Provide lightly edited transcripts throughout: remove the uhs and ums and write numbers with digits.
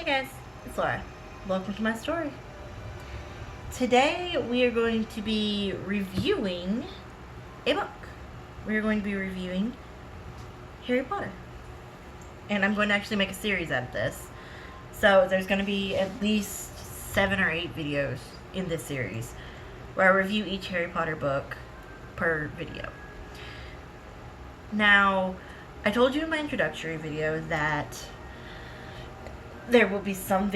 Hey guys, it's Laura. Welcome to my story. Today we are going to be reviewing a book. We are going to be reviewing Harry Potter. And I'm going to actually make a series out of this. So there's going to be at least 7 or 8 videos in this series where I review each Harry Potter book per video. Now, I told you in my introductory video that there will be some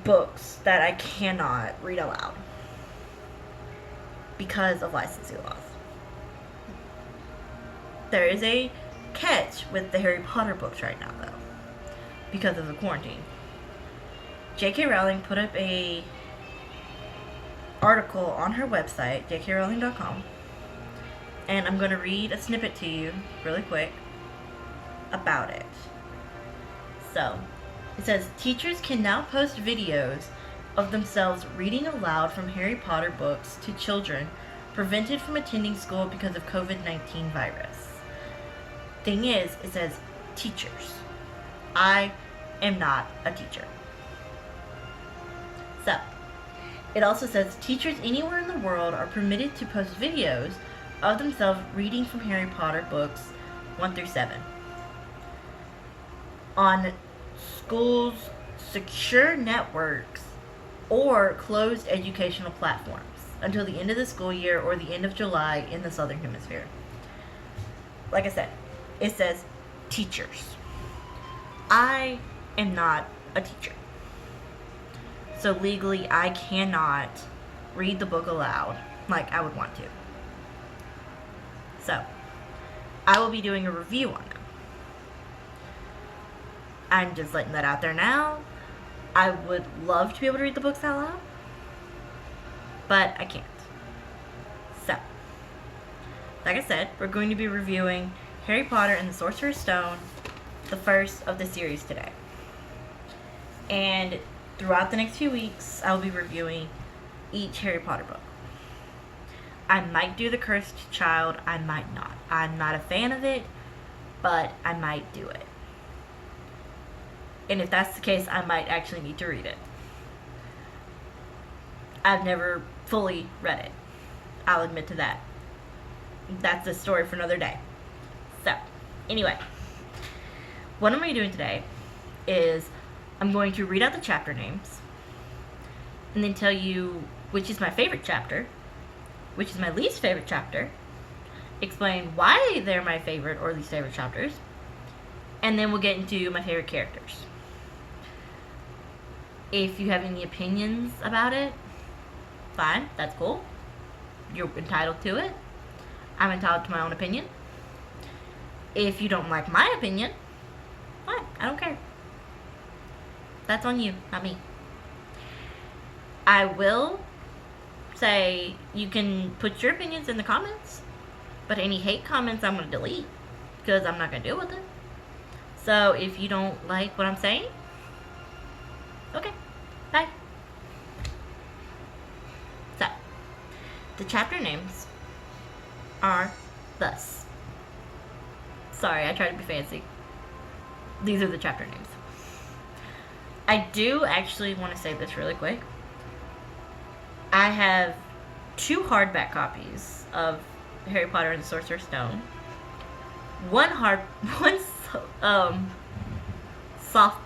books that I cannot read aloud because of licensing laws. There is a catch with the Harry Potter books right now, though, because of the quarantine. J.K. Rowling put up a article on her website, jkrowling.com, and I'm going to read a snippet to you really quick about it. So, it says, teachers can now post videos of themselves reading aloud from Harry Potter books to children prevented from attending school because of COVID-19 virus. Thing is, it says teachers. I am not a teacher. So, it also says teachers anywhere in the world are permitted to post videos of themselves reading from Harry Potter books 1 through 7 on schools' secure networks or closed educational platforms until the end of the school year or the end of July in the Southern Hemisphere. Like I said, it says teachers. I am not a teacher. So legally, I cannot read the book aloud like I would want to. So, I will be doing a review on them. I'm just letting that out there now. I would love to be able to read the books out loud, but I can't. So, like I said, we're going to be reviewing Harry Potter and the Sorcerer's Stone, the first of the series today. And throughout the next few weeks, I'll be reviewing each Harry Potter book. I might do The Cursed Child, I might not. I'm not a fan of it, but I might do it. And if that's the case, I might actually need to read it. I've never fully read it. I'll admit to that. That's a story for another day. So, anyway, what I'm going to be doing today is I'm going to read out the chapter names and then tell you which is my favorite chapter, which is my least favorite chapter, explain why they're my favorite or least favorite chapters, and then we'll get into my favorite characters. If you have any opinions about it, fine, that's cool. You're entitled to it. I'm entitled to my own opinion. If you don't like my opinion, fine, I don't care. That's on you, not me. I will say you can put your opinions in the comments, but any hate comments I'm going to delete because I'm not going to deal with it. So if you don't like what I'm saying, okay, bye. So, the chapter names are thus. Sorry, I tried to be fancy. These are the chapter names. I do actually want to say this really quick. I have 2 hardback copies of Harry Potter and the Sorcerer's Stone. One soft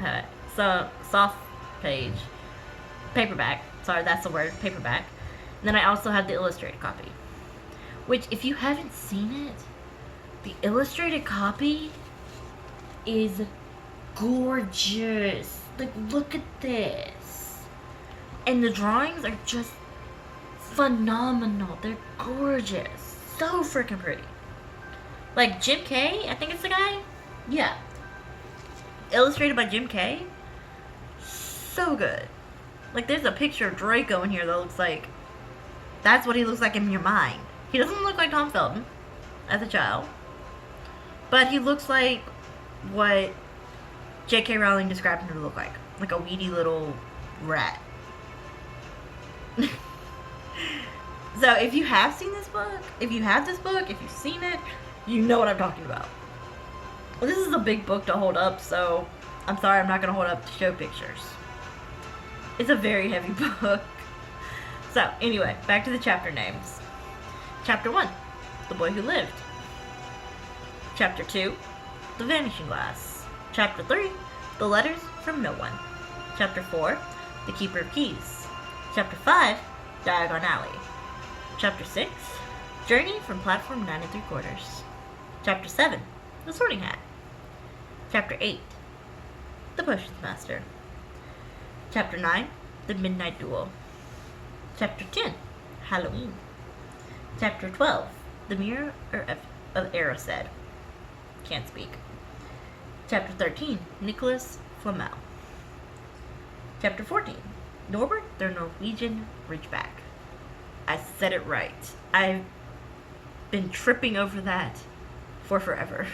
page paperback. Sorry, that's the word, paperback. And then I also have the illustrated copy, which, if you haven't seen it, the illustrated copy is gorgeous. Like, look at this. And the drawings are just phenomenal. They're gorgeous. So freaking pretty. Like, Jim Kay, I think it's the guy? Yeah. Illustrated by Jim Kay. So good. Like, there's a picture of Draco in here that looks like... That's what he looks like in your mind. He doesn't look like Tom Felton as a child. But he looks like what J.K. Rowling described him to look like. Like a weedy little rat. So if you have seen this book, if you have this book, if you've seen it, you know what I'm talking about. Well, this is a big book to hold up, so I'm sorry I'm not going to hold up to show pictures. It's a very heavy book. So, anyway, back to the chapter names. Chapter 1, The Boy Who Lived. Chapter 2, The Vanishing Glass. Chapter 3, The Letters from No One. Chapter 4, The Keeper of Keys. Chapter 5, Diagon Alley. Chapter 6, Journey from Platform 9 3/4. Chapter 7, The Sorting Hat. Chapter 8, The Potions Master. Chapter 9, The Midnight Duel. Chapter 10, Halloween. Chapter 12, The Mirror of Erised. Can't speak. Chapter 13, Nicholas Flamel. Chapter 14, Norbert the Norwegian Ridgeback. I said it right. I've been tripping over that for forever.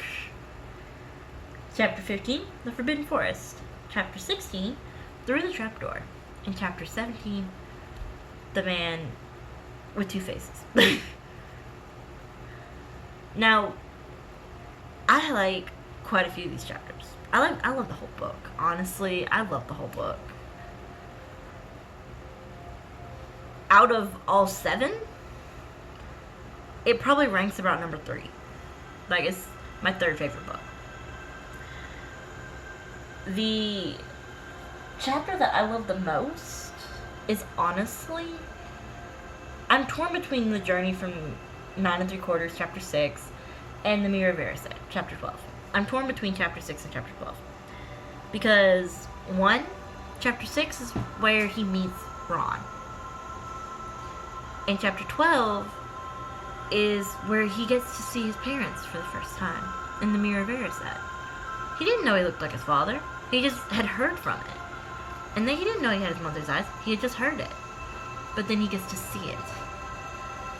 Chapter 15, The Forbidden Forest. Chapter 16, Through the Trapdoor. And Chapter 17, The Man with Two Faces. Now, I like quite a few of these chapters. I love the whole book. Honestly, I love the whole book. Out of all 7, it probably ranks about number 3. Like, it's my 3rd favorite book. The chapter that I love the most is honestly, I'm torn between the journey from 9 3/4, chapter 6, and the Mirror of Erised, chapter 12. I'm torn between chapter 6 and chapter 12. Because, 1, chapter 6 is where he meets Ron. And chapter 12 is where he gets to see his parents for the first time in the Mirror of Erised. He didn't know he looked like his father. He just had heard from it. And then he didn't know he had his mother's eyes. He had just heard it. But then he gets to see it.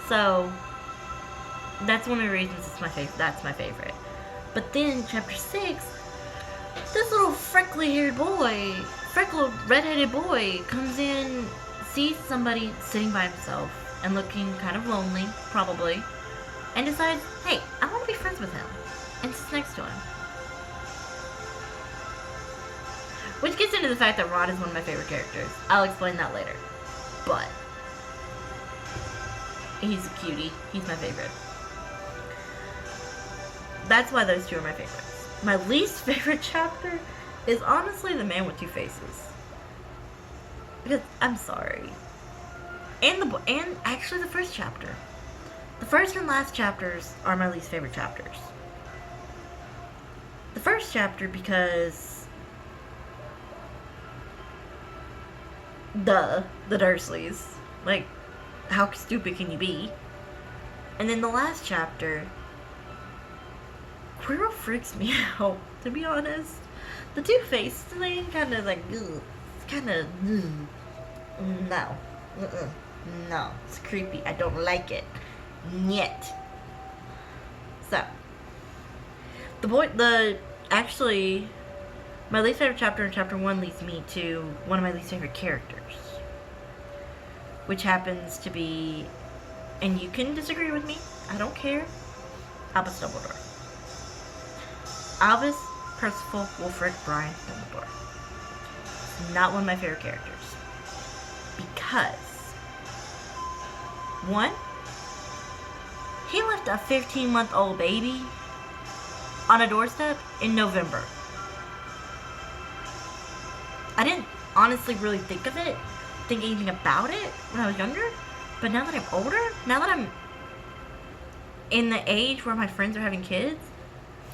So, that's one of the reasons it's my favorite. That's my favorite. But then, chapter 6, this little freckly-haired boy, freckled, red-headed boy, comes in, sees somebody sitting by himself and looking kind of lonely, probably, and decides, hey, I want to be friends with him, and sits next to him. Which gets into the fact that Ron is one of my favorite characters. I'll explain that later. But he's a cutie. He's my favorite. That's why those two are my favorites. My least favorite chapter is honestly The Man with Two Faces. Because, I'm sorry. And actually the first chapter. The first and last chapters are my least favorite chapters. The first chapter because the Dursleys. Like, how stupid can you be? And then the last chapter, Quirrell freaks me out, to be honest. The Two-Face thing kind of like, ugh. It's kind of, no. No, it's creepy. I don't like it. Yet. So, actually, my least favorite chapter in chapter 1 leads me to one of my least favorite characters. Which happens to be, and you can disagree with me, I don't care, Albus Dumbledore. Albus Percival Wulfric Brian Dumbledore. Not one of my favorite characters. Because, 1, he left a 15-month-old baby on a doorstep in November. I didn't honestly really think anything about it when I was younger, but now that I'm older, now that I'm in the age where my friends are having kids,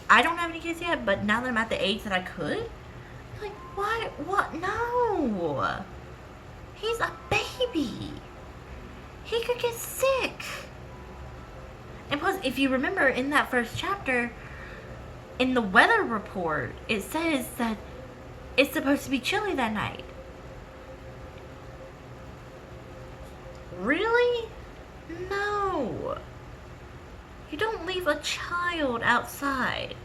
I don't have any kids yet, but now that I'm at the age that I could, I'm like, why? What? No! He's a baby! He could get sick! And plus, if you remember in that first chapter, in the weather report, it says that it's supposed to be chilly that night. Really? No. You don't leave a child outside.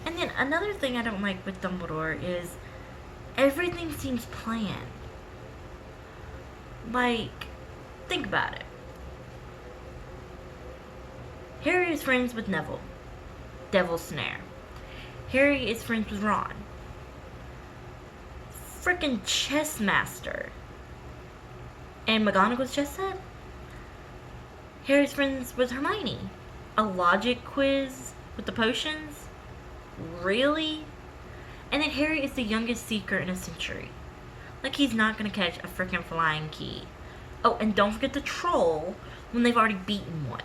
And then another thing I don't like with Dumbledore is everything seems planned. Like, think about it. Harry is friends with Neville, Devil's Snare. Harry is friends with Ron. Frickin' chess master. And McGonagall's chess set? Harry's friends with Hermione. A logic quiz with the potions? Really? And then Harry is the youngest seeker in a century. Like, he's not gonna catch a frickin' flying key. Oh, and don't forget the troll when they've already beaten one.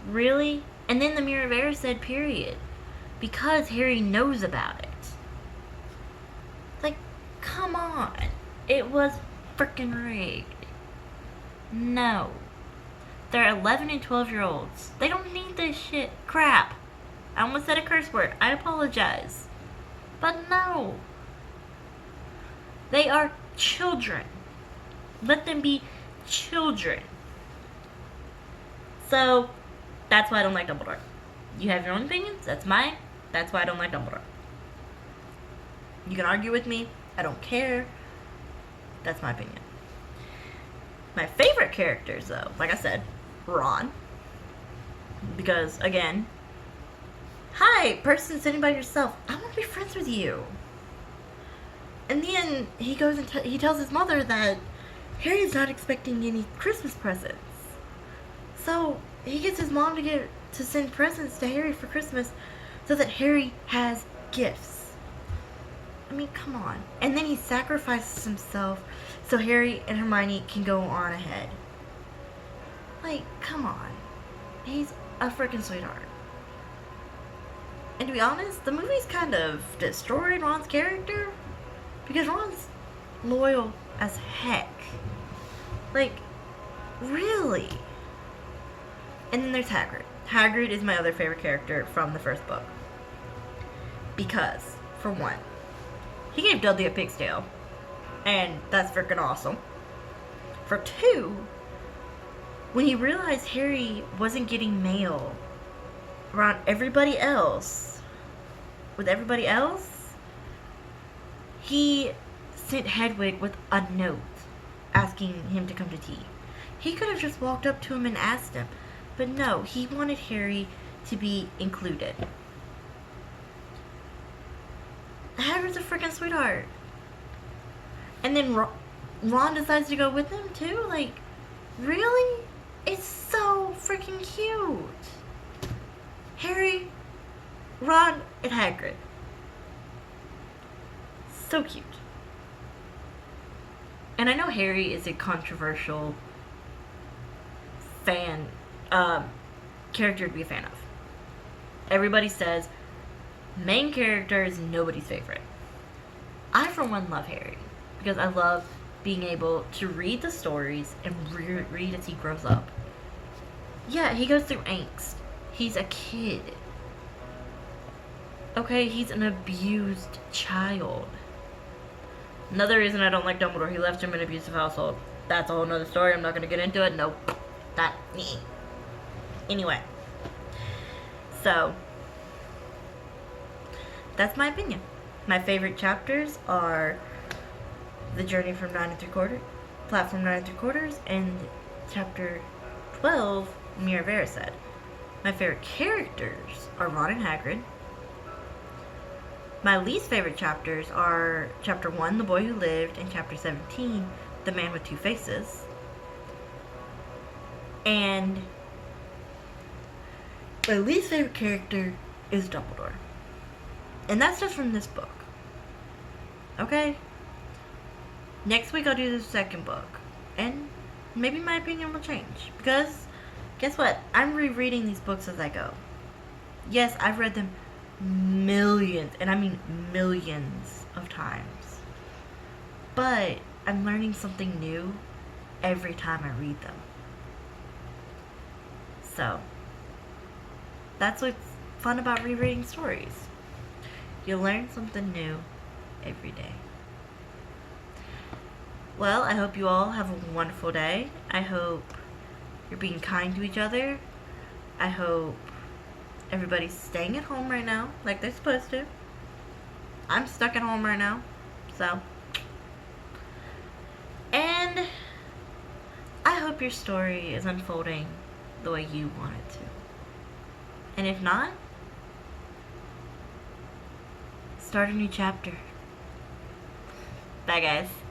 Really? And then the Mirror of Error said period. Because Harry knows about it. Like, come on. It was frickin' rigged. No. They're 11 and 12-year-olds. They don't need this shit. Crap. I almost said a curse word. I apologize. But no. They are children. Let them be children. So, that's why I don't like Dumbledore. You have your own opinions. That's mine. That's why I don't like Dumbledore. You can argue with me. I don't care. That's my opinion. My favorite characters, though, like I said, Ron. Because, again, hi, person sitting by yourself. I want to be friends with you. And then he goes and he tells his mother that Harry's not expecting any Christmas presents. So he gets his mom to send presents to Harry for Christmas so that Harry has gifts. I mean, come on. And then he sacrifices himself so Harry and Hermione can go on ahead. Like, come on. He's a freaking sweetheart. And to be honest, the movie's kind of destroyed Ron's character because Ron's loyal as heck. Like, really? And then there's Hagrid. Hagrid is my other favorite character from the first book. Because, for one, he gave Dudley a pig's tail. And that's freaking awesome. For two, when he realized Harry wasn't getting mail around everybody else, with everybody else, he sent Hedwig with a note asking him to come to tea. He could have just walked up to him and asked him. But no, he wanted Harry to be included. Hagrid's a freaking sweetheart. And then Ron decides to go with him too? Like, really? It's so freaking cute. Harry, Ron, and Hagrid. So cute. And I know Harry is a controversial character to be a fan of. Everybody says main character is nobody's favorite. I, for one, love Harry because I love being able to read the stories and read as he grows up. Yeah, he goes through angst. He's a kid. Okay, he's an abused child. Another reason I don't like Dumbledore, he left him in an abusive household. That's a whole nother story. I'm not going to get into it. Nope. Anyway. So, that's my opinion. My favorite chapters are The Journey from 9 3/4, Platform 9 3/4, and Chapter 12, Mirror of Erised. My favorite characters are Ron and Hagrid. My least favorite chapters are Chapter 1, The Boy Who Lived, and Chapter 17, The Man with Two Faces. And my least favorite character is Dumbledore. And that's just from this book. Okay? Next week I'll do the second book. And maybe my opinion will change. Because, guess what? I'm rereading these books as I go. Yes, I've read them millions, and I mean millions of times. But I'm learning something new every time I read them. So, that's what's fun about rereading stories. You learn something new every day. Well, I hope you all have a wonderful day. I hope you're being kind to each other. I hope everybody's staying at home right now like they're supposed to. I'm stuck at home right now. So. And I hope your story is unfolding the way you want it to. And if not, start a new chapter. Bye, guys.